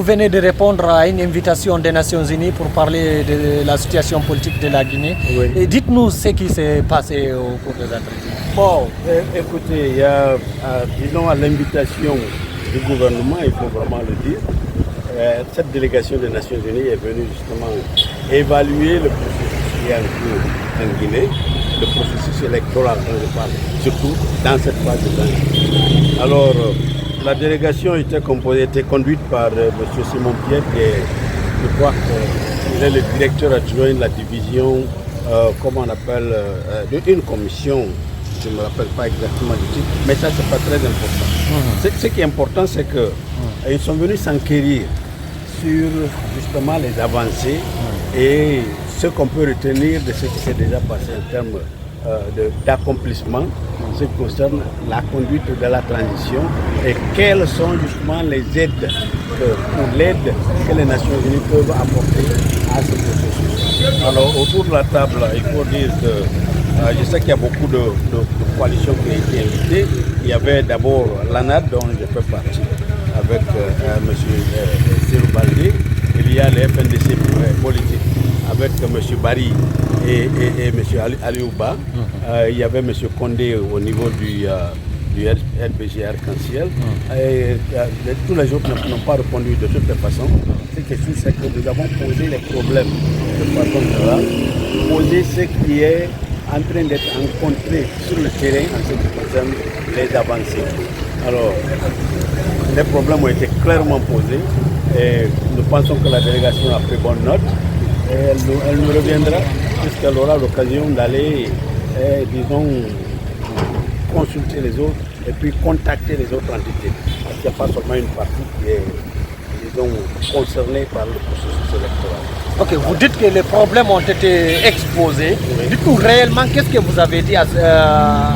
venez de répondre à une invitation des Nations Unies pour parler de la situation politique de la Guinée. Oui. Et dites-nous ce qui s'est passé au cours des entretiens. Bon, écoutez, il y a, disons, à l'invitation du gouvernement, il faut vraiment le dire, cette délégation des Nations Unies est venue justement évaluer le processus qui est en cours en Guinée, le processus électoral dont je parle, surtout dans cette phase de transition. Alors, la délégation était conduite par M. Simon Pierre, qui est, je crois qu'il est le directeur adjoint de la division, comment on appelle, d'une commission. Je ne me rappelle pas exactement du titre, mais ça, c'est pas très important. Ce qui est important, c'est qu'ils sont venus s'enquérir sur justement les avancées et ce qu'on peut retenir de ce qui s'est déjà passé en termes d'accomplissement en ce qui concerne la conduite de la transition et quelles sont justement les aides ou l'aide que les Nations Unies peuvent apporter à ce processus. Alors, autour de la table, il faut dire que je sais qu'il y a beaucoup de coalitions qui ont été invitées. Il y avait d'abord l'ANAD, dont je fais partie, avec M. Serou Baldé. Il y a le FNDC politique, avec M. Barry et M. Aliouba. Il y avait M. Condé au niveau du RPG Arc-en-Ciel. Tous les autres n'ont pas répondu de toutes les façons. Ce qui est sûr, c'est que nous avons posé les problèmes de façon générale, posé ce qui est en train d'être rencontré sur le terrain en ce qui concerne les avancées. Alors, les problèmes ont été clairement posés et nous pensons que la délégation a pris bonne note. Et elle nous reviendra puisqu'elle aura l'occasion d'aller, disons, consulter les autres et puis contacter les autres entités. Parce qu'il n'y a pas seulement une partie qui est, disons, concernée par le processus électoral. Ok, vous dites que les problèmes ont été exposés. Oui. Dites-nous réellement, qu'est-ce que vous avez dit à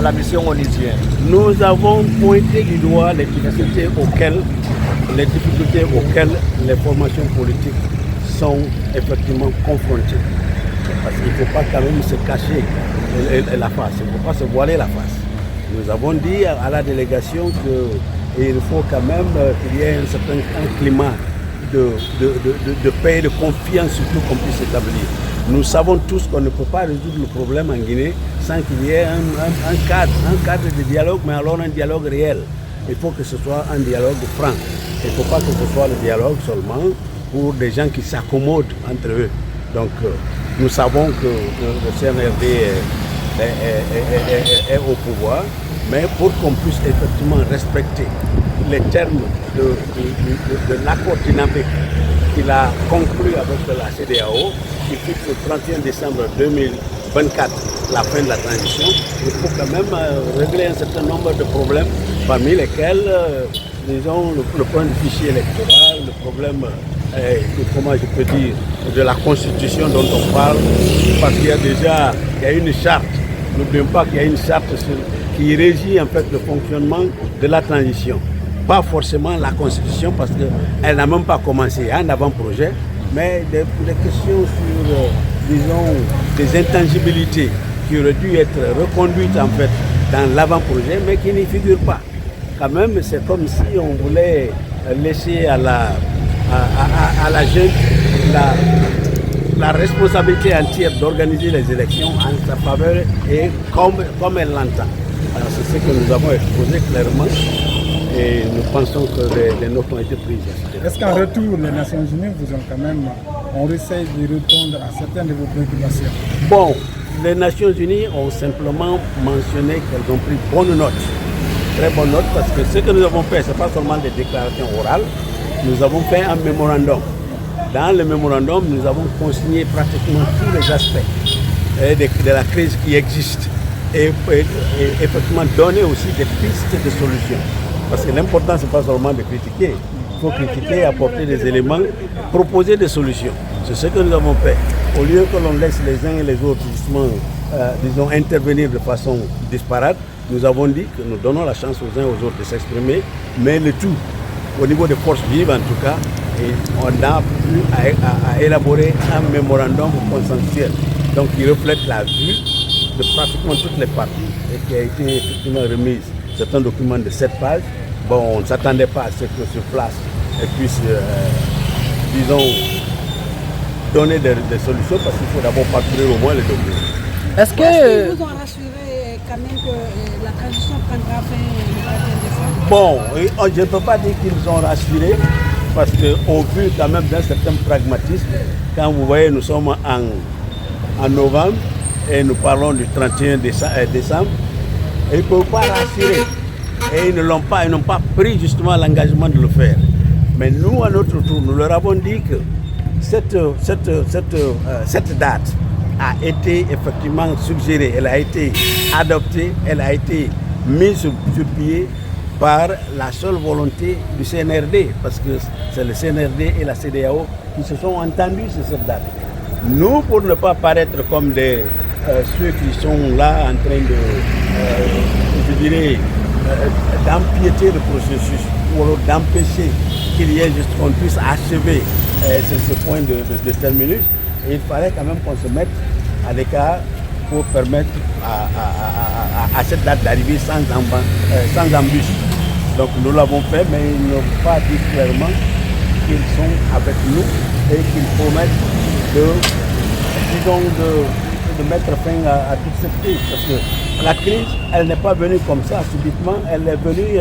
la mission onusienne? Nous avons pointé du doigt les difficultés auxquelles les formations politiques sont effectivement confrontées. Parce qu'il ne faut pas quand même se cacher la face, il ne faut pas se voiler la face. Nous avons dit à la délégation qu'il faut quand même qu'il y ait un certain climat de paix et de confiance surtout qu'on puisse établir. Nous savons tous qu'on ne peut pas résoudre le problème en Guinée sans qu'il y ait un cadre de dialogue, mais alors un dialogue réel. Il faut que ce soit un dialogue franc. Il ne faut pas que ce soit le dialogue seulement pour des gens qui s'accommodent entre eux. Donc nous savons que le CNRD est au pouvoir, mais pour qu'on puisse effectivement respecter les termes de l'accord dynamique qu'il a conclu avec la CEDEAO, qui fixe le 31 décembre 2024 la fin de la transition, il faut quand même régler un certain nombre de problèmes, parmi lesquels, disons, le point du fichier électoral, le problème, comment je peux dire, de la constitution dont on parle, parce qu'il y a une charte. N'oublions pas qu'il y a une charte qui régit en fait le fonctionnement de la transition. Pas forcément la constitution parce qu'elle n'a même pas commencé, il y a un avant-projet, mais des questions sur, disons, des intangibilités qui auraient dû être reconduites en fait dans l'avant-projet, mais qui n'y figurent pas. Quand même, c'est comme si on voulait laisser à la junte la responsabilité entière d'organiser les élections en sa faveur et comme elle l'entend. Alors c'est ce que nous avons exposé clairement et nous pensons que les notes ont été prises. Est-ce qu'en retour, les Nations Unies vous ont quand même, on essaie de répondre à certaines de vos préoccupations? Bon, les Nations Unies ont simplement mentionné qu'elles ont pris bonne note, très bonne note, parce que ce que nous avons fait, ce n'est pas seulement des déclarations orales, nous avons fait un mémorandum. Dans le mémorandum, nous avons consigné pratiquement tous les aspects de la crise qui existe et effectivement donner aussi des pistes de solutions. Parce que l'important, ce n'est pas seulement de critiquer, il faut critiquer, apporter des éléments, proposer des solutions. C'est ce que nous avons fait. Au lieu que l'on laisse les uns et les autres, justement, disons, intervenir de façon disparate, nous avons dit que nous donnons la chance aux uns et aux autres de s'exprimer, mais le tout, au niveau des forces vives en tout cas, et on a pu à élaborer un mémorandum consensuel, donc qui reflète la vue de pratiquement toutes les parties et qui a été effectivement remise. C'est un document de 7 pages. Bon, on ne s'attendait pas à ce que sur place elle puisse disons, donner des solutions parce qu'il faut d'abord parcourir au moins les documents. Est-ce qu'ils que... vous ont rassuré quand même que la transition prendra fin le 31 décembre? Bon, je ne peux pas dire qu'ils ont rassuré parce qu'au vu quand même d'un certain pragmatisme, quand vous voyez, nous sommes en novembre et nous parlons du 31 décembre, ils ne peuvent pas rassurer. Et ils n'ont pas pris justement l'engagement de le faire. Mais nous, à notre tour, nous leur avons dit que cette date a été effectivement suggérée, elle a été adoptée, elle a été mise sur pied par la seule volonté du CNRD, parce que c'est le CNRD et la CEDEAO qui se sont entendus sur cette date. Nous, pour ne pas paraître comme ceux qui sont là en train de, je dirais, d'empiéter le processus ou d'empêcher qu'il y ait juste qu'on puisse achever ce point de terminus, et il fallait quand même qu'on se mette à l'écart pour permettre à cette date d'arriver sans embûche. Donc nous l'avons fait, mais ils n'ont pas dit clairement qu'ils sont avec nous et qu'ils promettent de mettre fin à toute cette crise. Parce que la crise, elle n'est pas venue comme ça, subitement, elle est venue,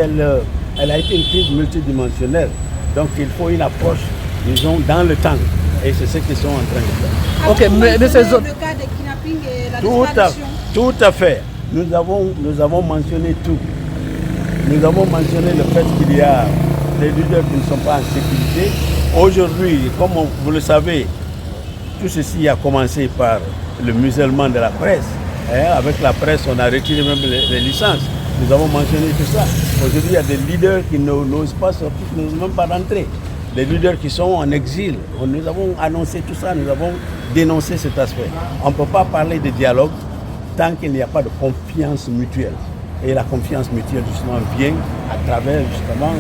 elle a été une crise multidimensionnelle. Donc il faut une approche, disons, dans le temps. Et c'est ce qu'ils sont en train de faire. Ok, mais ces autres... Le cas de kidnapping et la disparition. Tout à fait. Nous avons mentionné tout. Nous avons mentionné le fait qu'il y a des leaders qui ne sont pas en sécurité. Aujourd'hui, comme vous le savez, tout ceci a commencé par le musellement de la presse. Avec la presse, on a retiré même les licences. Nous avons mentionné tout ça. Aujourd'hui, il y a des leaders qui n'osent pas sortir, qui n'osent même pas rentrer. Des leaders qui sont en exil. Nous avons annoncé tout ça, nous avons dénoncé cet aspect. On ne peut pas parler de dialogue tant qu'il n'y a pas de confiance mutuelle. Et la confiance mutuelle, justement, vient à travers, justement,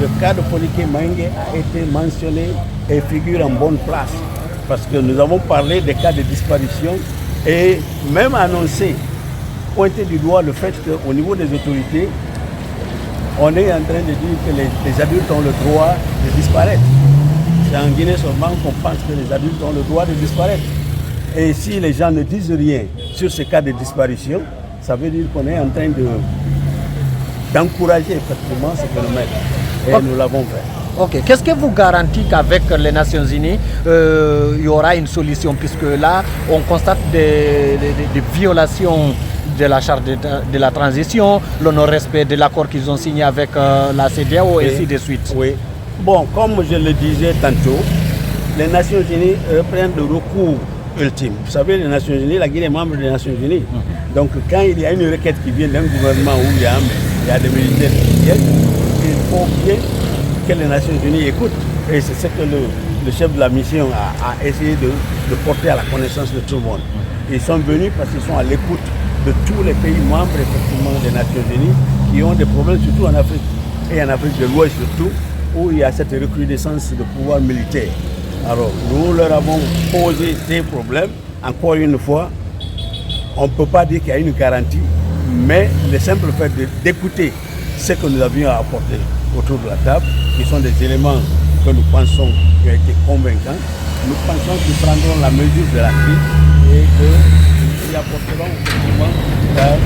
le cas de Poliké Maïngué a été mentionné et figure en bonne place. Parce que nous avons parlé des cas de disparition et même annoncé, pointé du doigt le fait qu'au niveau des autorités, on est en train de dire que les adultes ont le droit de disparaître. C'est en Guinée seulement qu'on pense que les adultes ont le droit de disparaître. Et si les gens ne disent rien sur ces cas de disparition, ça veut dire qu'on est en train d'encourager effectivement ce phénomène. Et nous l'avons fait. Ok, qu'est-ce que vous garantit qu'avec les Nations Unies, il y aura une solution? Puisque là, on constate des violations de la charte de la transition, le non-respect de l'accord qu'ils ont signé avec la CEDEAO et ainsi de suite. Oui. Bon, comme je le disais tantôt, les Nations Unies reprennent le recours ultime. Vous savez, les Nations Unies, la Guinée est membre des Nations Unies. Donc, quand il y a une requête qui vient d'un gouvernement où il y a des militaires qui viennent, il faut bien que les Nations Unies écoutent. Et c'est ce que le chef de la mission a essayé de porter à la connaissance de tout le monde. Ils sont venus parce qu'ils sont à l'écoute de tous les pays membres effectivement des Nations Unies qui ont des problèmes, surtout en Afrique, et en Afrique de l'Ouest surtout, où il y a cette recrudescence de pouvoir militaire. Alors, nous leur avons posé ces problèmes. Encore une fois, on ne peut pas dire qu'il y a une garantie, mais le simple fait d'écouter ce que nous avions à apporter autour de la table, qui sont des éléments que nous pensons qui ont été convaincants, nous pensons qu'ils prendront la mesure de la crise et qu'ils apporteront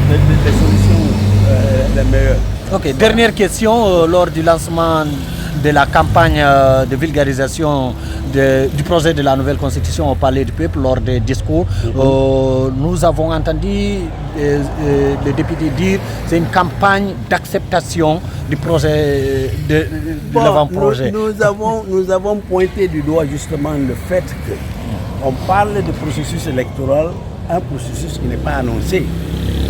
des solutions les meilleures. Ok, dernière question, lors du lancement de la campagne de vulgarisation du projet de la nouvelle constitution au Palais du Peuple, lors des discours, nous avons entendu les députés dire que c'est une campagne d'acceptation du projet, de l'avant-projet. Nous avons pointé du doigt justement le fait qu'on parle de processus électoral, un processus qui n'est pas annoncé.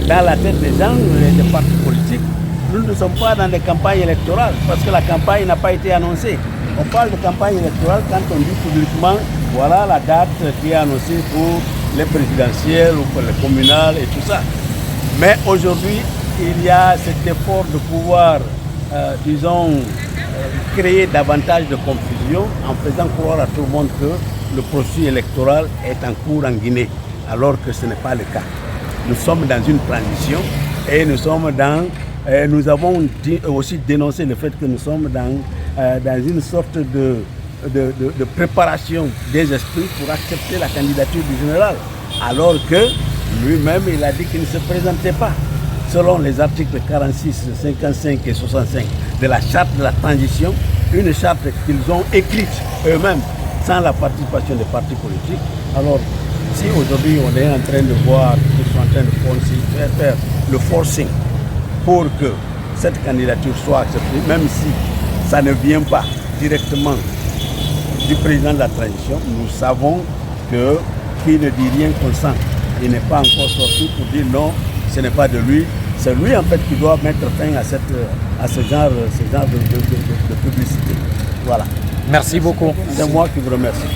Dans la tête des gens, des partis politiques, nous ne sommes pas dans des campagnes électorales parce que la campagne n'a pas été annoncée. On parle de campagne électorale quand on dit publiquement, voilà la date qui est annoncée pour les présidentielles ou pour les communales et tout ça. Mais aujourd'hui, il y a cet effort de pouvoir, créer davantage de confusion en faisant croire à tout le monde que le processus électoral est en cours en Guinée, alors que ce n'est pas le cas. Nous sommes dans une transition et nous avons aussi dénoncé le fait que nous sommes dans dans une sorte de préparation des esprits pour accepter la candidature du général. Alors que lui-même, il a dit qu'il ne se présentait pas. Selon les articles 46, 55 et 65 de la charte de la transition, une charte qu'ils ont écrite eux-mêmes sans la participation des partis politiques. Alors, si aujourd'hui on est en train de voir qu'ils sont en train de faire le forcing pour que cette candidature soit acceptée, même si ça ne vient pas directement du président de la transition, nous savons que qui ne dit rien consent. Il n'est pas encore sorti pour dire non, ce n'est pas de lui. C'est lui en fait qui doit mettre fin à ce genre de publicité. Voilà. Merci beaucoup. C'est moi qui vous remercie.